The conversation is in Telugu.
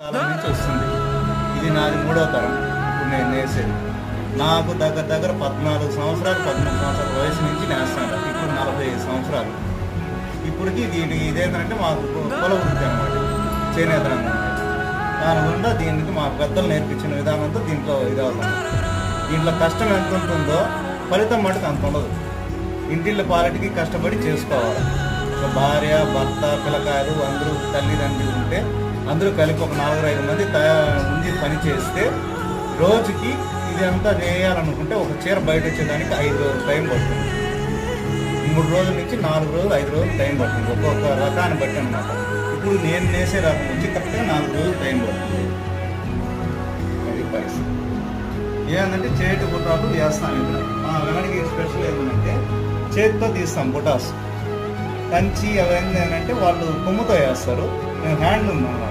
కాలం నుంచి వస్తుంది. ఇది నాది 3వ తరం. ఇప్పుడు నేను నేసేది నాకు దగ్గర 14 సంవత్సరాలు 13 సంవత్సరాల వయసు నుంచి నేస్తాను. ఇప్పుడు 45 సంవత్సరాలు. ఇప్పటికి ఇదేంటంటే మాకు కుల వృత్తి అనమాట, చేనేత రంగం. దానివల్ల దీనికి మా పెద్దలు నేర్పించిన విధానంతో దీంట్లో ఇదవుతుంది. దీంట్లో కష్టం ఎంత ఉంటుందో ఫలితం మటుకు అంత ఉండదు. ఇంటిళ్ళ పాలటికి కష్టపడి చేసుకోవాలి. భార్య భర్త పిల్లకాయలు అందరూ తల్లిదండ్రులు ఉంటే అందరూ కలిపి ఒక 4-5 మంది ఉండి పని చేస్తే రోజుకి ఇది అంతా చేయాలనుకుంటే ఒక చీర బయట వచ్చేదానికి 5 రోజులు టైం పడుతుంది. 3 రోజుల నుంచి 4 రోజులు 5 రోజులు టైం పడుతుంది, ఒక్కొక్క రకాన్ని బట్టి అనమాట. ఇప్పుడు నేను నేసే రకం వచ్చి కరెక్ట్గా 4 రోజులు టైం పడుతుంది. అది పరిస్థితి. ఏమంటే చేతి బుటాలు వేస్తాం. ఇక్కడ మా వెనడికి స్పెషల్ ఏమంటే చేతితో తీస్తాం బుటాస్. కంచి అవన్నీ ఏంటంటే వాళ్ళు కొమ్ముతో వేస్తారు. మేము హ్యాండ్ ఉందన్నమాట.